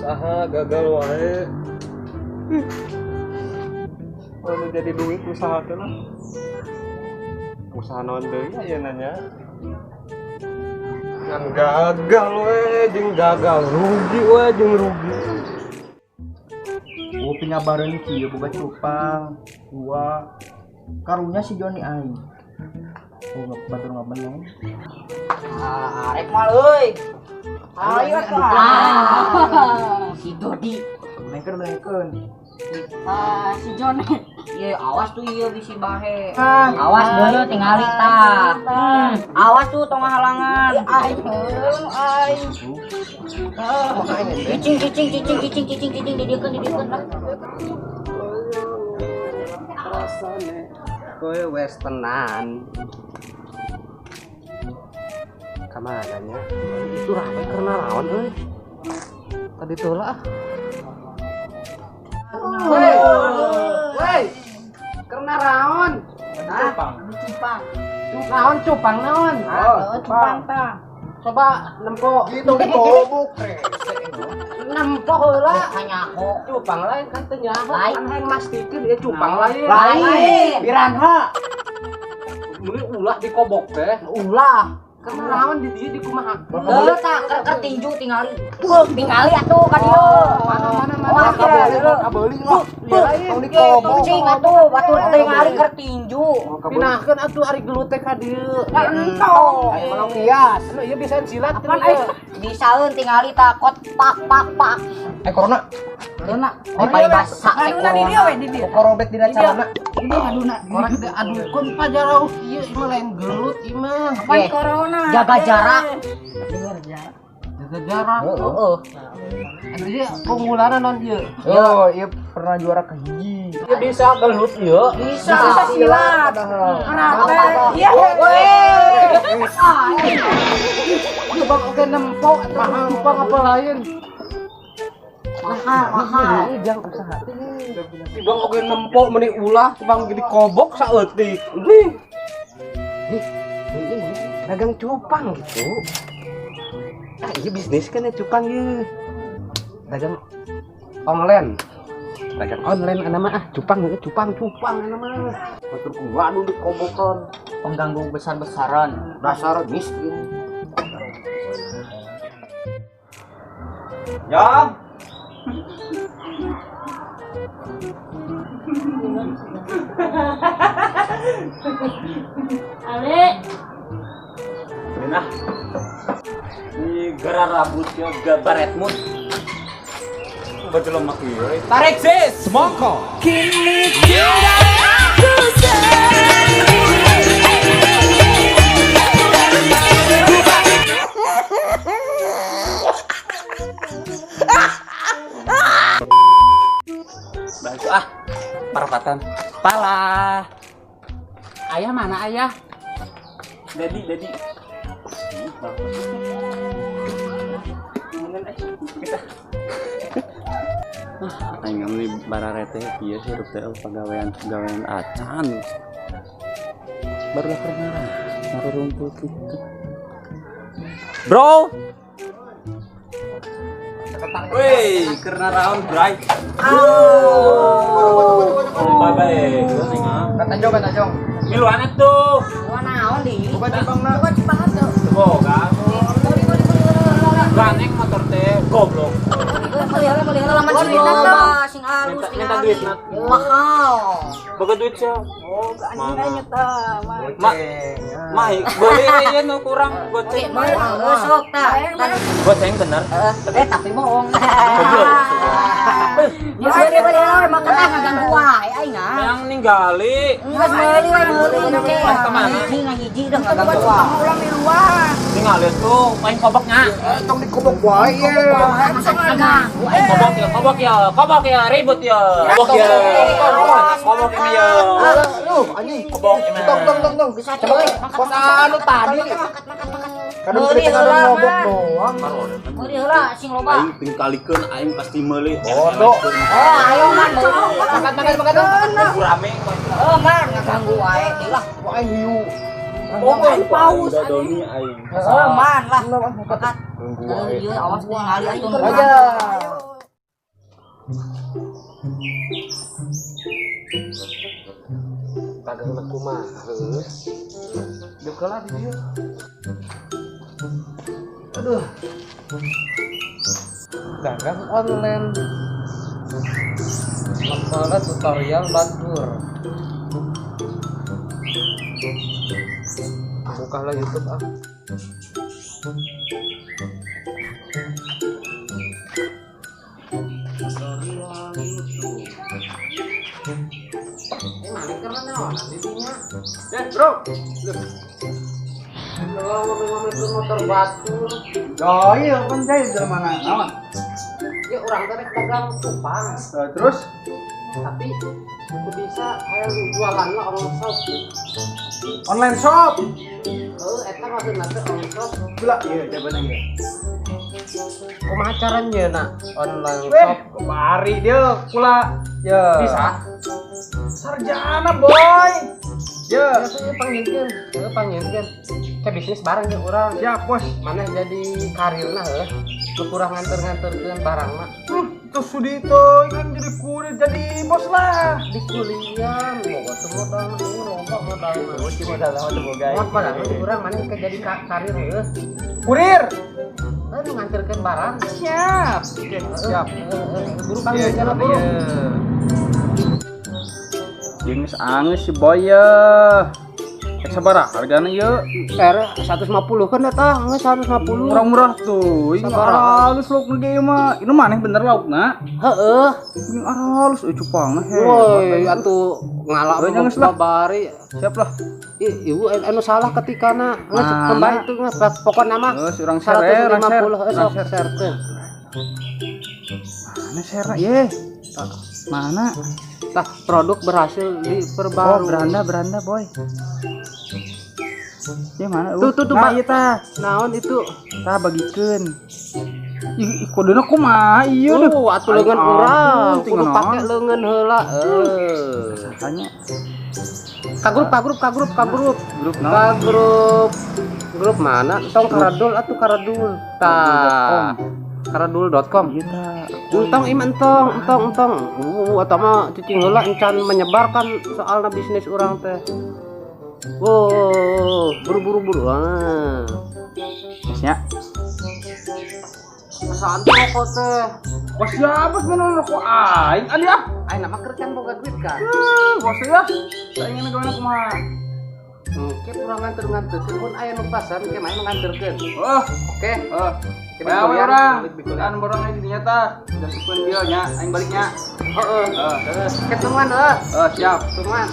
usaha gagal wae. Kalau jadi duit usaha teh lah. Usaha naon deui aya nanya. Ngan gagal we jeung gagal, rugi we jeung rugi. Uping ngabareun kieu boga cupang dua karunya si Joni aing. Oh, batur ngabeun. Arek mah euy. Ayo tah. Si Dodi. Nengkeun. Si Jon. Ye awas tuh ieu bisi bahe. Awas deuleu tingali tah. Awas tuh tong halangan. Aing. Cicing didiekeun lah. Rasane kowe wes tenan. Kamananya itu rame karena lawan euy. Tadi tuh lah. Woi. Karena raon. Cupang. Naon cupang naon? Cupang tah. Coba nempo gitu ditobok nempo heula Hanya aku. cupang lain kan teu nyaho. Lain. Kan mastikeun ieu cupang lain. Lain. Piranha. Mun ulah dikobok teh. Ulah. Karena naon di dieu di kumaha? Heuh tah keur tinju tingali. Tingali atuh ka dieu. Mana kabeuli lah. Tong dikobok. Cing atuh batur tingali keur tinju. Pinahkeun atuh ari gelut teh ka dieu. Entong. Aya mah kias. Anu ieu bisa silat Apaan bisaeun tingali tah kot pak. Corona. Euna dipari basa Aduna di dia we di dia. Korobet dina calana. Ini aduna. Orang teh adukeun pajarau ieu mah lain gelut ieu mah. Pan corona. Jaga jarak. Jaga jarak. Heeh. Anu ieu pengularan non ieu. Oh, ieu pernah juara ka hiji. Ieu bisa gelut ieu. Bisa silat. Karate. Iya. Ieu bang oge nempo mahal cupang apa lain. Mahal. Jang usaha teh. Bang oge nempo meuni ulah bang jadi kobok saeutik. Nih. Dagang cupang gitu. Ah, iya bisnis kan ya cupang ieu. Dagang online. Dagang online ana mah cupang ana mah. Batur waduh dikobokan. Pengganggu besar-besaran. Dasar miskin. Yang Ale. Nah, ini gara rambutnya gabaretmu. Betul lo maki. Tarik sis, semongko. Kini aku Bantu parapatan. Pala. Ayah mana ayah? Dedi. Aing ngamli bararete ieu hirup teh pagawean acan. Baru lah pernah naruh rumput gitu. Bro. Woi, karena round bright. Bye-bye. Kata jong. Miluan tuh. Gua naon di? Bukan cupangna. Bukan cupang atuh. Boga. Ganek motor teh goblok. Beli laman sing loba, sing alus, sing Minta halus. duit na. Mahal. Boga duit sia. Oh, anjing nyeta. Mah, boleh ieu nu kurang goceng. Sok tah. Goceng bener. Tapi bohong. Ya beli makan ngaganggu wae aing ah. Yang ninggali. Geus meuli we meuli oke. Pas kemana? Ngiji dah ngaganggu wae. Ulang di luar. Ningali tuh paling koboknya. Tong dikobok wae ye. Kobok ya, ribut ya. Kobok ini ya. Lu anjing Kobok ini. tong. Bisa coy. Pas anu tadi. Kadang Meuli kita heula ngobok mah. doang. Meuli heula sing loba. Aing tingkalikeun aing pasti meuli. Bodoh. Oh, ayo man meuli. Makan. Rame. Man ngaganggu wae lah. Wae hiu. Paus. Doni aing. Man lah. Makan. Ieu awas teh ngali atuh. Aja. Dagang na kumaha. Duka lah di dia. Aduh. Dagang online. Masalah tutorial batur. Bukalah YouTube ah. Bro. Kalau ngomong-ngomong itu motor batur. Oh iya kan saya dari mana naon? Ya orang tadi dagang cupang. Terus Tapi aku bisa kayak jualan lah online shop. online shop. Eta maksudnya teh online shop. Gila iya jawabannya iya. Kumaha caranya nak online Weh, shop? kemari dia pula. Ya. Bisa. Sarjana boy. Ya. Biasanya panggilkan. Kayak bisnis bareng ya orang. Siap bos. Mana jadi karir nah lu kurang nganter-nganterkeun barang mah. Itu Sudito kan jadi kurir jadi bos lah. Di kuliah boga teu modal ini loba modal mah. Bos modal lah tuh boga. Mod padahal urang mana kayak jadi karir heuh. Kurir. Nu nganterkeun barang. Siap. Oke, siap. Guru panggil jalan buru. Geus angeus si boy ya. Sabaraha hargana ieu? 150 kan eta, geus 150. Murah-murah tuh. Ini Sabaraha? halus lauk ge mah. Ini maneh bener laukna. Heeh. Ini halus cupang mah. Woi, atuh ngalak Euy, geus lah. babari. Siap lah. Ibu anu salah ketikana. Geus Mana? kembali itu geus pokona mah. Geus urang share, 150 sok sharekeun. Mana share ye? Mana? Tah produk berhasil Oh, diperbarui. beranda boy. Ya mana? Tuh, Nah, Pak. ieu tah. Naon itu? Tah bagikeun. Ih, kodena kumaha ieu deh. Atuh leungeun urang, kudu tinggal pake leungeun heula. Tanya. Ka grup. Grup Ka grup mana? Tong karadul atuh karadul. Tah. karadul.com. Ieu tah. Entong entong. Eta mah cicing heula encan menyebarkan soalna bisnis urang teh. Wow, buru-buru. Geusnya. Masaan rokok teh. Bos ya, bos mana rokok aing? Adi ah. Aing mah keur can boga duit kan. Bos ya. Saya ingin gawean kumaha? Oke, kurang nganter-nganterkeun mun aya nu pasan ke main nganterkeun. Oh, Oke. Kita ya kuliah, orang. balik di kuliah. Kan borong di dinya tah. Udah sukeun dia nya, aing baliknya. Heeh. Ketemuan Siap. Teman.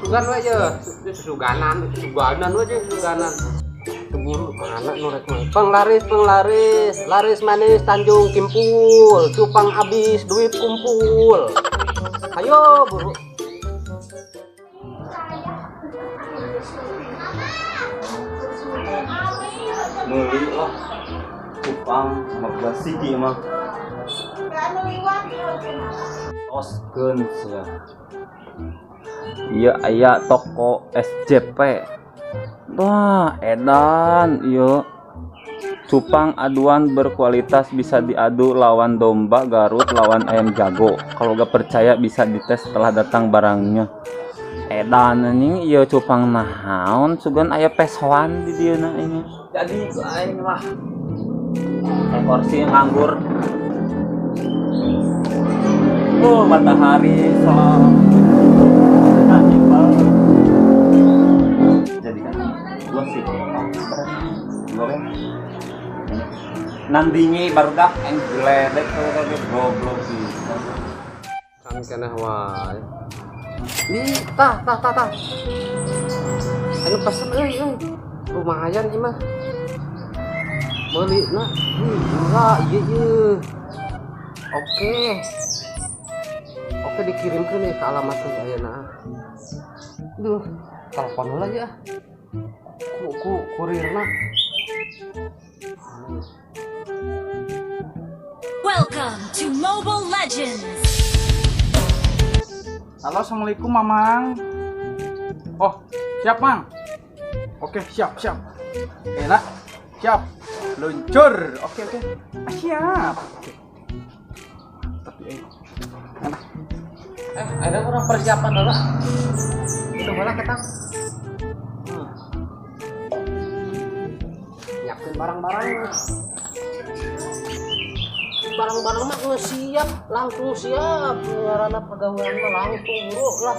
Sugan we ye. Suganan we suganan. Keburu mana nu rek mah. Penglaris. Laris manis Tanjung Kimpul. Cupang abis, duit kumpul. Ayo buru. Meuli lah. Cupang sama buah siki mah. Oskeun sia. Iya aya toko SJP. Wah, edan ieu. Cupang aduan berkualitas bisa diadu lawan domba Garut lawan ayam jago. Kalau gak percaya bisa dites setelah datang barangnya. Edan anjing ieu cupang naon sugan aya pesoan di dieuna ini. Jadi aing lah. Kursi nganggur. Matahari soal jadi kan gua sih goreng nandingi barudak yang geledek kayak goblok sih Kan keneh wae. Nih, tah. Anu pesen euy. Lumayan ieu mah. Meulina. Enggak, ieu. Oke, dikirimkeun nih ke alamat teh ayeuna. Duh, telepon heula ya. Ku kurirna. Welcome to Mobile Legends. Halo, assalamualaikum Mamang. Oh, siap Mang. Oke, siap. Enak. Siap. Luncur. Oke. Siap. Ada orang persiapan dulu. Itu mana kita? Nyiapin barang-barang. Barang-barang mah nggak siap, langsung siap. Karena pegawaian mah langsung buruk lah.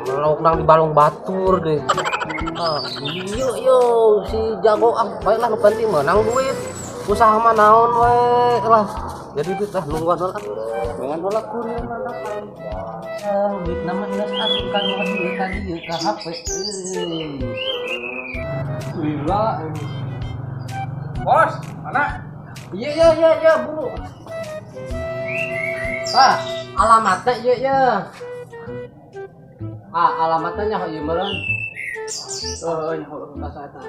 Kalau nang di balong batur deh. Yo si jago baiklah nu penting menang duit. Usaha mah naon we lah. Jadi duit lah nungguan dulu. Dengan bola kurir mana kan. Duit nama geus asukan duit tadi ieu ka HP. Gila. Bos, mana? Iya, Bu. Alamatnya iya. Alamatnya ieu meureun.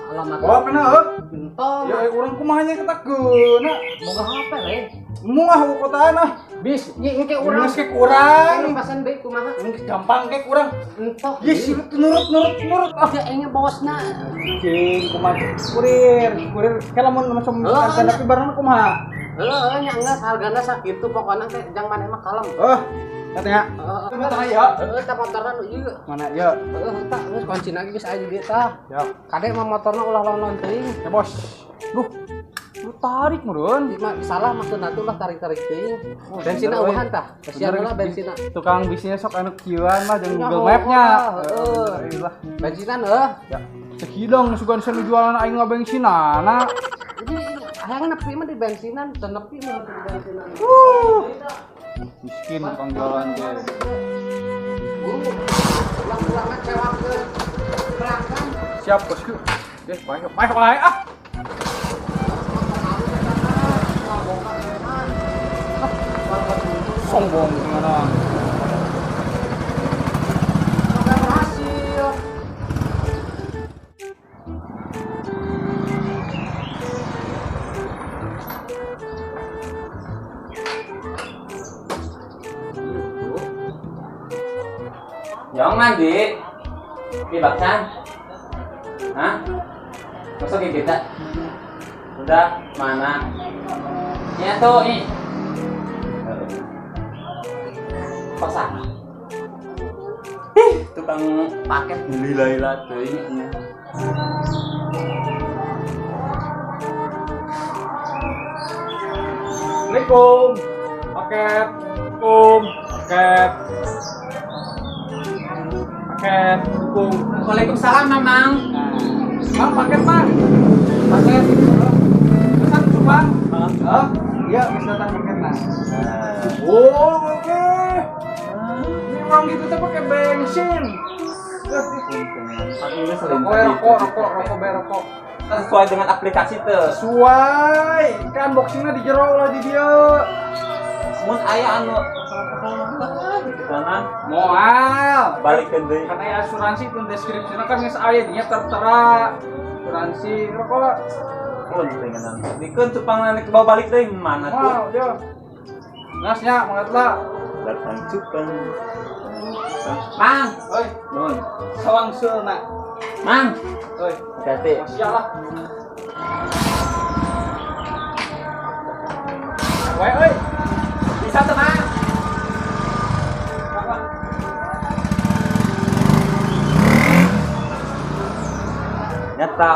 Alamat. Oh, kena Gentong. ya urang kumaha nya ketakeuna. Boga HP we. Muah kotana. Bis, ieu ke urang. Urang ke kurang. Pasan deui kumaha? Gampang ke kurang. Entok. Yes, nurut. Ya engge bosna. Cing, kumaha kurir kalau mau macam tapi barang kumaha. Nya enggak hargana sakitu pokona teh jang maneh mah kalem. Katanya. Itu motor ya. Tah motorna nu ieu. Mana ya? Tah geus kuncina ge geus aya di dieu tah. Ya. Kade mah motorna ulah lawan teuing. Ya, Bos. Duh. Lu tarik meureun. Salah maksudna tuh lah tarik-tarik teuing. Bensinna eueuhan tah. Kasihan lah bensinna. Tukang bisnisnya sok anu kieuan mah jeung Ya, Google Map-nya. heeh. Lah. Bensinan Ya. Sekidong sugan saya jualan aing ngabensinana. Jadi hayang nepi mah di bensinan, teu nepi mah di bensinan. Miskin tukang jualan teh. Ulang-ulangan sewakeun. Berangkat. Siap, Bosku. Baik wae ah. Sombong gimana? Berhasil. Yang mandi. Dibaksan. Hah? Masuk ke kita. Udah, mana? Ya tuh, ini. Kosak. Tukang paket lila-lila tuh ini. Assalamualaikum. Paket. Waalaikumsalam, Mamang. Mang paket, Mang. Paket. Pesan Subang. Iya, bisa datang paket, Mas. Oh, oke. Ini orang gitu tuh pakai bensin. Rokok. Sesuai dengan aplikasi tuh. Sesuai. Kan boxingnya di jero lah di dia. Mun aya anu sana Moal. balik ke deui. Karena ya asuransi itu deskripsinya kan geus aya dinya tertera. Asuransi rokok lah. Mun pengenan. Dikeun cupang nek bawa balik deui mana tuh? Wow, dia. Ngasnya banget lah. Datang cupang. Mang, Oi, nun. sawang seuna. Mang, Oi, hati. masya lah. Oi. Bisa tuh, Mang. Nyata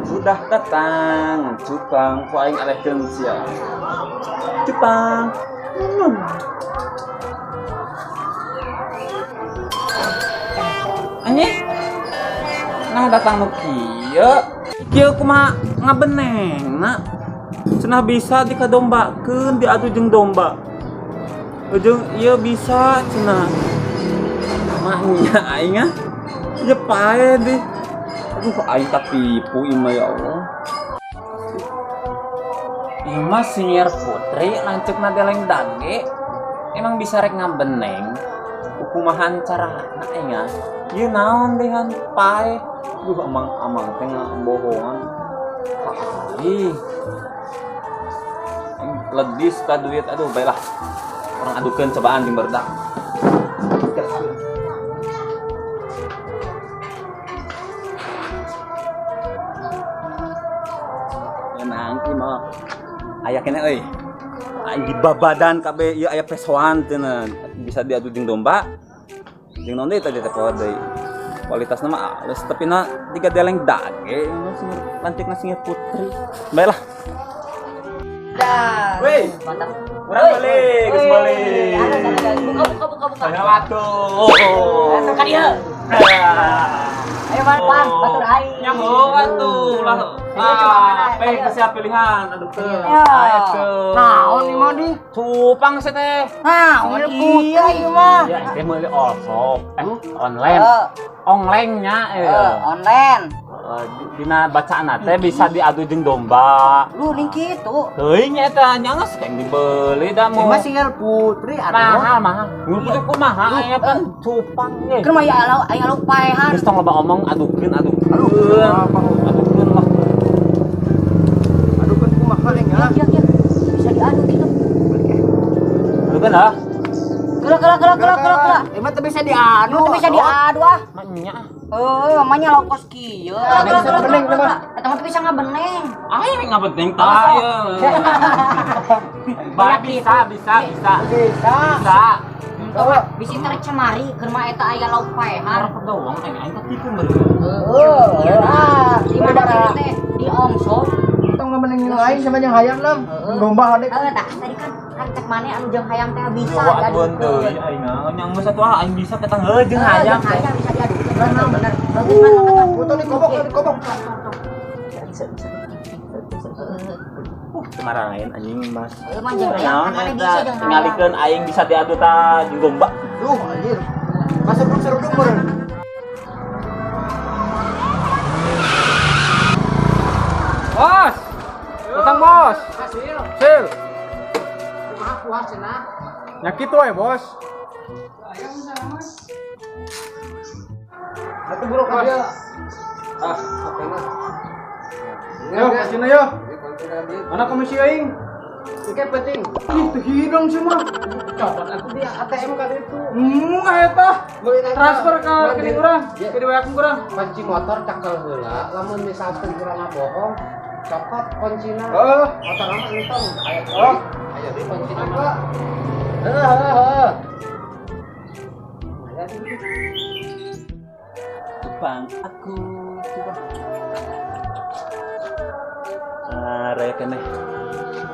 sudah datang cupang ku aing alehkeun sia. Cupang. Anjing. Nah datang nu kieu. Kieu kumaha ngabenengna. Cenah bisa dikadombakeun diadu jeung domba. Ujung ieu bisa cenah. Mahnya aing ah. Ieu pae deh. Aduh aing tak tipu ieu ya Allah. Ieu mah senior putri lanceukna deleng dage. Emang bisa rek ngabeneng. Kumahan carana aing ah. Ieu naon dehan pae. Duh amang teh bohongan. Ih. Ledis ka duit aduh baiklah. Orang adukeun cobaan di berdak. Nang mah aya kene euy. di babadan KB ieu aya pesoan teh bisa diadu jeung domba. Jeung naon deui tadi teh deui. Kualitasna mah alus tapi na tiga deleng dage lanceukna singir putri. Baiklah. Dah. Weh. Mantap. Urang balik, geus balik. Buka. Saya atuh. Kan ieu. Ayo Bang, batur aing. Nyaho atuh lah. Siap pilihan. Aduh teh. Ayo tuh. Naon ieu mah di? Cupang sih teh. Naon iya ieu mah. Ya, teh meuli osok. Online. Onglengnya Online. dina bacaanna teh bisa diadu jeung domba. Lu ning kitu. Teuing eta nyanges keng dibeli da mu. Mas singgel putri Mahal. Mun putri kumaha aya kan cupang ge. Keur mah aya lauk paehan. Geus tong loba omong adukeun. Adukeun lah. adukeun kumaha ning ya. Iya. Bisa diadu gitu. Adukeun ah. Gerak. Emang teu bisa diadu. Lu bisa diadu ah. Nya. Mamanya lokos kieu. Gerak. Eta mah bisa ngabeneng. Aya ngapenting tah ieu. Bae bisa. Bisi tarik cemari keur mah eta aya lauk paehan. Harap doang aing ketipu meureun. Di mana teh? Di Omso. Tong ngameneng lain sama yang hayam nam. Domba hade. Tah tadi kan cek maneh anu jeung hayam teh bisa Bawa atuan deui aing nyang geus atuh aing bisa ketang heuh jeung hayam. Hayam bisa diadu. Bener. Foto di kobok. Kemarahin anjing Mas. Mah jeung hayam Naon maneh bisa eta jeung hayam. tingalikeun aing bisa diadu tah jeung domba. Duh anjir. Masuk seru meureun. Bos. Utang bos. Sil. Nyakit wae, Bos. Atuh buruk ka dia. Yo, kasina yo. Mana komisi aing? Oke penting. Itu hidung semua. Copot aku dia ATM ka ditu. Eta. Transfer ke rekening urang, ke di WA urang. Kunci motor cakel heula, lamun misalkan kurang bohong, copot kuncina. Oh. Motor mah entong. Oh. Ayo di kuncina mah. Heuh. Cupang aku coba. Raya keneh.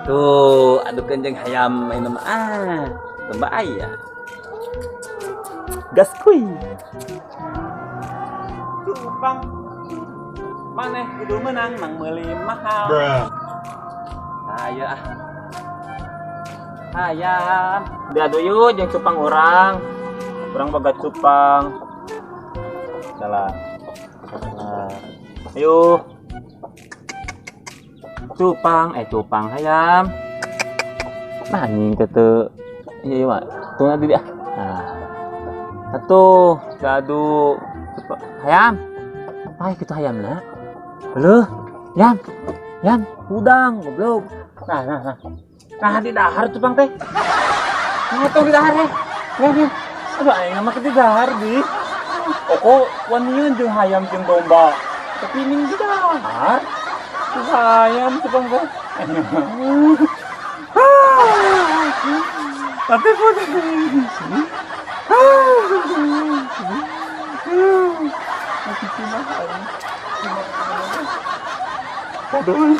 Tuh, adukeun jeung hayam mainan domba aya. Gas kuy. Cupang. Maneh kudu menang mang meuli mahal. Ayo ah. Hayam. Diadu yuk jeung cupang urang. Urang boga cupang. Salah. Ayo. Cupang hayam. Nah, anjing teu ieu mah. Tunggu di dia. Nah. Atuh, diadu hayam. Apa kitu hayamna? Heuh. Yam, udang goblok. Nah. Nah, di dahar cupang teh. Nah, tuh di dahar teh. Nih. Aduh, aing mah di dahar di. Pokok wanian jeung hayam jeung domba. Tapi ning di dahar. Hayam cupang teh. Tapi pun. Aduh.